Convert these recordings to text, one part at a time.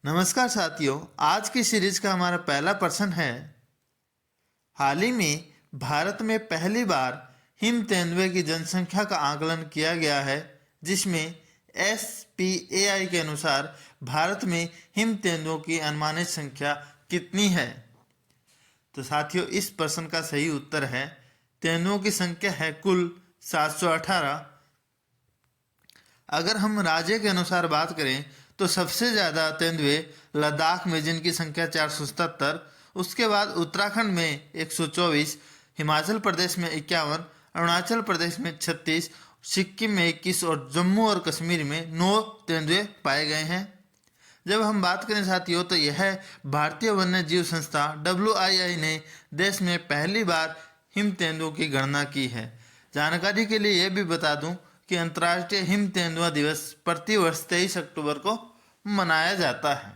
नमस्कार साथियों, आज की सीरीज का हमारा पहला प्रश्न है। हाल ही में भारत में पहली बार हिम तेंदुए की जनसंख्या का आकलन किया गया है, जिसमें SPAI के अनुसार भारत में हिम तेंदुओं की अनुमानित संख्या कितनी है। तो साथियों, इस प्रश्न का सही उत्तर है तेंदुओं की संख्या है कुल 718। अगर हम राज्य के अनुसार बात करें तो सबसे ज़्यादा तेंदुए लद्दाख में, जिनकी संख्या 477, उसके बाद उत्तराखंड में 124, हिमाचल प्रदेश में 51, अरुणाचल प्रदेश में 36, सिक्किम में 21 और जम्मू और कश्मीर में 9 तेंदुए पाए गए हैं। जब हम बात करें साथियों, तो यह भारतीय वन्य जीव संस्था WII ने देश में पहली बार हिम तेंदुओं की गणना की है। जानकारी के लिए यह भी बता दूं कि अंतर्राष्ट्रीय हिम तेंदुआ दिवस प्रतिवर्ष 23 अक्टूबर को मनाया जाता है।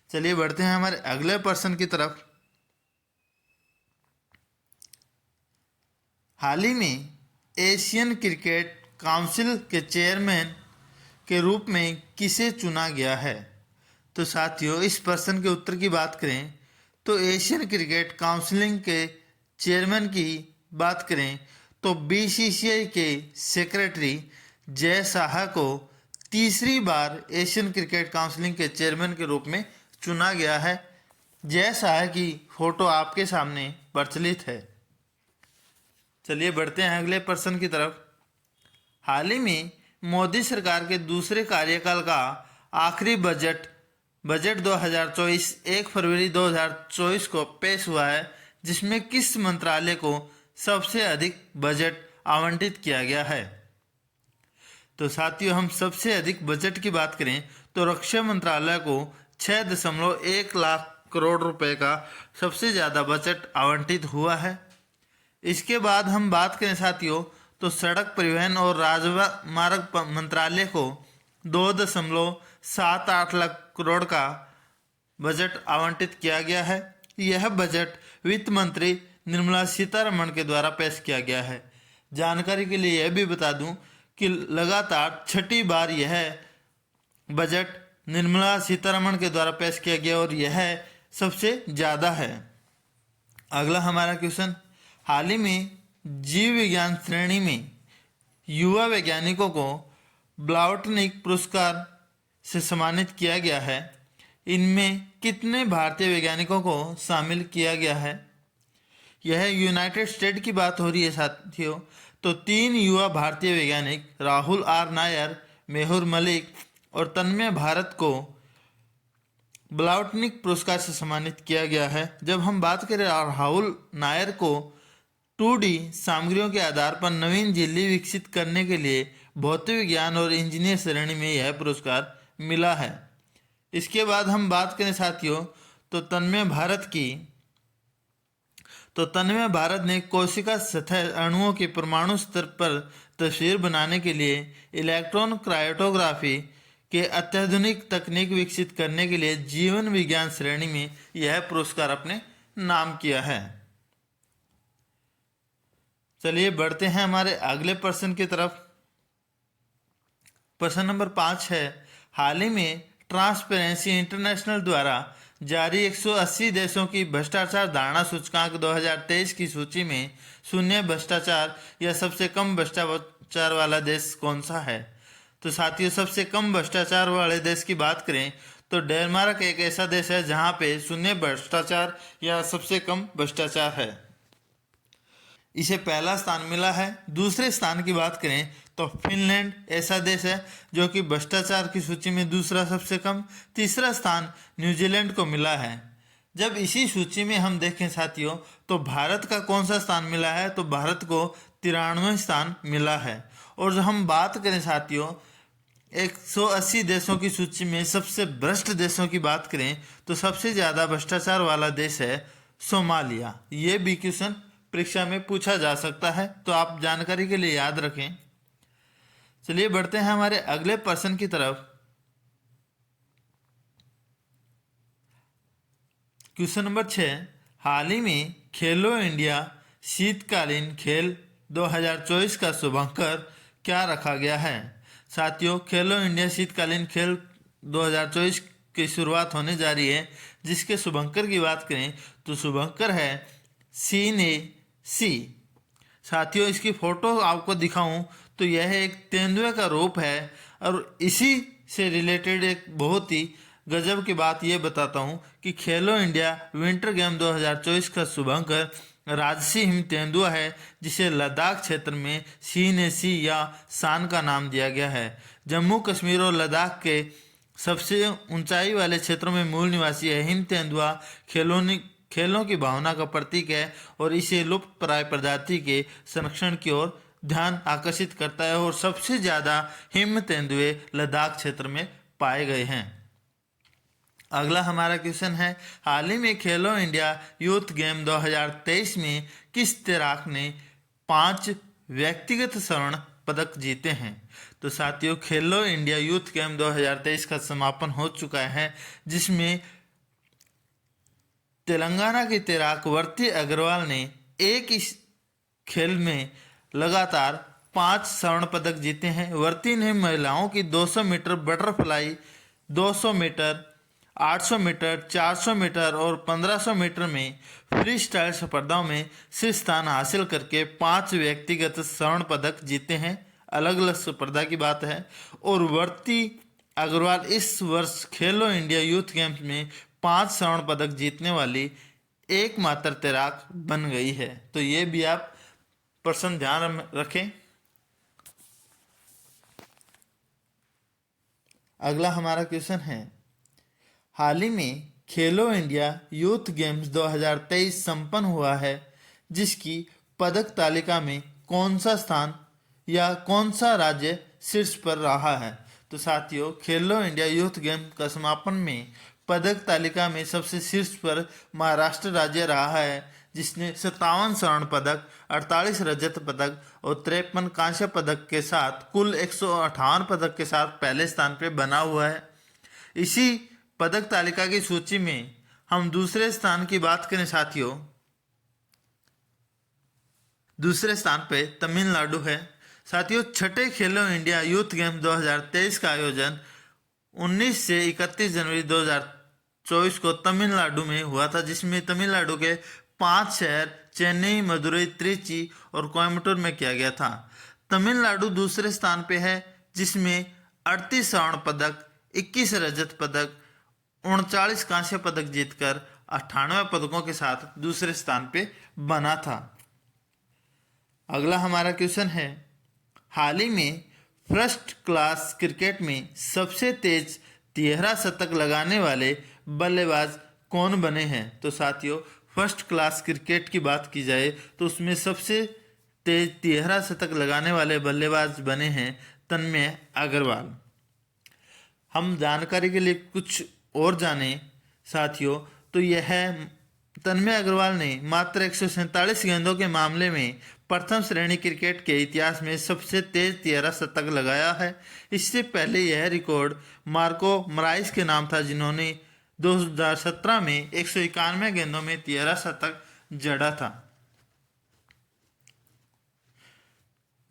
चलिए बढ़ते हैं हमारे अगले प्रश्न की तरफ। हाल ही में एशियन क्रिकेट काउंसिल के चेयरमैन के रूप में किसे चुना गया है। तो साथियों, इस प्रश्न के उत्तर की बात करें तो एशियन क्रिकेट काउंसिल के चेयरमैन की बात करें तो BCCI के सेक्रेटरी जय शाह को तीसरी बार एशियन क्रिकेट काउंसिल के चेयरमैन के रूप में चुना गया है। जय शाह की फोटो आपके सामने प्रचलित है। चलिए बढ़ते हैं अगले प्रश्न की तरफ। हाल ही में मोदी सरकार के दूसरे कार्यकाल का आखिरी बजट 2024 1 फरवरी 2024 को पेश हुआ है, जिसमें किस मंत्रालय को सबसे अधिक बजट आवंटित किया गया है। तो साथियों, हम सबसे अधिक बजट की बात करें तो रक्षा मंत्रालय को 6.1 लाख करोड़ रुपए का सबसे ज़्यादा बजट आवंटित हुआ है। इसके बाद हम बात करें साथियों, तो सड़क परिवहन और राजमार्ग मंत्रालय को 2.78 लाख करोड़ का बजट आवंटित किया गया है। यह बजट वित्त मंत्री निर्मला सीतारमण के द्वारा पेश किया गया है। जानकारी के लिए यह भी बता दूं कि लगातार छठी बार यह बजट निर्मला सीतारमण के द्वारा पेश किया गया और यह सबसे ज़्यादा है। अगला हमारा क्वेश्चन, हाल ही में जीव विज्ञान श्रेणी में युवा वैज्ञानिकों को ब्लाउटनिक पुरस्कार से सम्मानित किया गया है। इनमें कितने भारतीय वैज्ञानिकों को शामिल किया गया है। यह यूनाइटेड स्टेट की बात हो रही है साथियों। तो 3 युवा भारतीय वैज्ञानिक राहुल R नायर, मेहुर मलिक और तन्मय भारत को ब्लाउटनिक पुरस्कार से सम्मानित किया गया है। जब हम बात करें राहुल नायर को 2D सामग्रियों के आधार पर नवीन झिल्ली विकसित करने के लिए भौतिक विज्ञान और इंजीनियर श्रेणी में यह पुरस्कार मिला है। इसके बाद हम बात करें साथियों, तो तन्मय भारत ने कोशिका सतह अणुओं के परमाणु स्तर पर तस्वीर बनाने के लिए इलेक्ट्रॉन क्रायोटोग्राफी के अत्याधुनिक तकनीक विकसित करने के लिए जीवन विज्ञान श्रेणी में यह पुरस्कार अपने नाम किया है। चलिए बढ़ते हैं हमारे अगले प्रश्न की तरफ। प्रश्न नंबर 5 है, हाल ही में ट्रांसपेरेंसी इंटरनेशनल द्वारा जारी 180 देशों की भ्रष्टाचार धारणा सूचकांक 2023 की सूची में शून्य भ्रष्टाचार या सबसे कम भ्रष्टाचार वाला देश कौन सा है। तो साथियों, सबसे कम भ्रष्टाचार वाले देश की बात करें तो डेनमार्क एक ऐसा देश है जहां पे शून्य भ्रष्टाचार या सबसे कम भ्रष्टाचार है। इसे पहला स्थान मिला है। दूसरे स्थान की बात करें तो फिनलैंड ऐसा देश है जो कि भ्रष्टाचार की सूची में दूसरा सबसे कम। तीसरा स्थान न्यूजीलैंड को मिला है। जब इसी सूची में हम देखें साथियों, तो भारत का कौन सा स्थान मिला है, तो भारत को 93वां स्थान मिला है। और जो हम बात करें साथियों 180 देशों की सूची में सबसे भ्रष्ट देशों की बात करें तो सबसे ज़्यादा भ्रष्टाचार वाला देश है सोमालिया। ये भी क्वेश्चन परीक्षा में पूछा जा सकता है, तो आप जानकारी के लिए याद रखें। चलिए बढ़ते हैं हमारे अगले प्रश्न की तरफ। क्वेश्चन नंबर 6, हाल ही में खेलो इंडिया शीतकालीन खेल 2024 का शुभांकर क्या रखा गया है। साथियों, खेलो इंडिया शीतकालीन खेल 2024 की शुरुआत होने जा रही है, जिसके शुभंकर की बात करें तो शुभंकर है CNC। साथियों, इसकी फोटो आपको दिखाऊं तो यह एक तेंदुए का रूप है। और इसी से रिलेटेड एक बहुत ही गजब की बात यह बताता हूं कि खेलो इंडिया विंटर गेम 2024 का शुभंकर राजसिंह तेंदुआ है, जिसे लद्दाख क्षेत्र में CNC या शान का नाम दिया गया है। जम्मू कश्मीर और लद्दाख के सबसे ऊंचाई वाले क्षेत्रों में मूल निवासी है। हिम तेंदुआ खेलों की भावना का प्रतीक है और इसे लुप्त प्राय प्रजाति के संरक्षण की ओर ध्यान आकर्षित करता है और सबसे ज्यादा हिम तेंदुए लद्दाख क्षेत्र में पाए गए हैं। अगला हमारा क्वेश्चन है, हाल ही में खेलो इंडिया यूथ गेम 2023 में किस तैराक ने 5 व्यक्तिगत स्वर्ण पदक जीते हैं? तो साथियों, खेलो इंडिया यूथ गेम 2023 का समापन हो चुका है, जिसमें तेलंगाना की तैराक वर्ती अग्रवाल ने एक इस खेल में लगातार 5 स्वर्ण पदक जीते हैं। वर्ती ने महिलाओं की 200 metre butterfly, 200 metre, 800 metre, 400 metre और 1500 मीटर में फ्री स्टाइल स्पर्धाओं में शीर्ष स्थान हासिल करके 5 व्यक्तिगत स्वर्ण पदक जीते हैं। अलग अलग स्पर्धा की बात है। और वर्ती अग्रवाल इस वर्ष खेलो इंडिया यूथ गेम्स में 5 स्वर्ण पदक जीतने वाली एकमात्र तैराक बन गई है। तो ये भी आप प्रश्न ध्यान रखें। अगला हमारा क्वेश्चन है, हाल ही में खेलो इंडिया यूथ गेम्स 2023 संपन्न हुआ है, जिसकी पदक तालिका में कौन सा स्थान या कौन सा राज्य शीर्ष पर रहा है? तो साथियों, खेलो इंडिया यूथ गेम का समापन में पदक तालिका में सबसे शीर्ष पर महाराष्ट्र राज्य रहा है, जिसने 57 स्वर्ण पदक, 48 रजत पदक और 53 कांस्य पदक के साथ कुल 158 पदक के साथ पहले स्थान पर बना हुआ है। इसी पदक तालिका की सूची में हम दूसरे स्थान की बात करें साथियों, दूसरे स्थान पे तमिलनाडु है। साथियों, छठे खेलो इंडिया यूथ गेम 2023 का आयोजन 19 से 31 जनवरी 2024 को तमिलनाडु में हुआ था, जिसमें तमिलनाडु के 5 शहर चेन्नई, मदुरई, त्रिची और कोयम्बटूर में किया गया था। तमिलनाडु दूसरे स्थान पे है, जिसमें 38 स्वर्ण पदक, 21 रजत पदक, 39 कांस्य पदक जीतकर 98 पदकों के साथ दूसरे स्थान पे बना था। अगला हमारा क्वेश्चन है, हाल ही में फर्स्ट क्लास क्रिकेट में सबसे तेज 13 शतक लगाने वाले बल्लेबाज कौन बने हैं? तो साथियों, फर्स्ट क्लास क्रिकेट की बात की जाए तो उसमें सबसे तेज 13 शतक लगाने वाले बल्लेबाज बने हैं तन्मय अग्रवाल। हम जानकारी के लिए कुछ और जाने साथियों, तो यह तन्मय अग्रवाल ने मात्र 147 गेंदों के मामले में प्रथम श्रेणी क्रिकेट के इतिहास में सबसे तेज 13 शतक लगाया है। इससे पहले यह रिकॉर्ड मार्को मराइस के नाम था, जिन्होंने 2017 में 191 गेंदों में 13 शतक जड़ा था।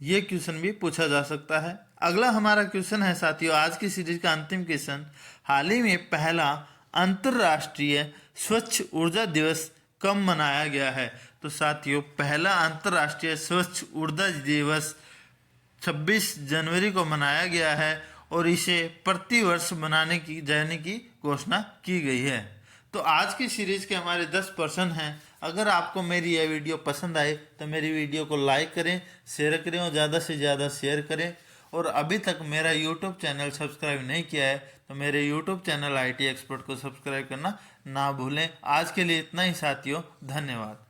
ये क्वेश्चन भी पूछा जा सकता है। अगला हमारा क्वेश्चन है साथियों, आज की सीरीज का अंतिम क्वेश्चन, हाल ही में पहला अंतर्राष्ट्रीय स्वच्छ ऊर्जा दिवस कब मनाया गया है? तो साथियों, पहला अंतर्राष्ट्रीय स्वच्छ ऊर्जा दिवस 26 जनवरी को मनाया गया है और इसे प्रतिवर्ष मनाने की जाने की घोषणा की गई है। तो आज की सीरीज के हमारे 10 प्रश्न हैं। अगर आपको मेरी यह वीडियो पसंद आए तो मेरी वीडियो को लाइक करें, शेयर करें और ज़्यादा से ज़्यादा शेयर करें। और अभी तक मेरा यूट्यूब चैनल सब्सक्राइब नहीं किया है तो मेरे यूट्यूब चैनल IT एक्सपर्ट को सब्सक्राइब करना ना भूलें। आज के लिए इतना ही साथियों, धन्यवाद।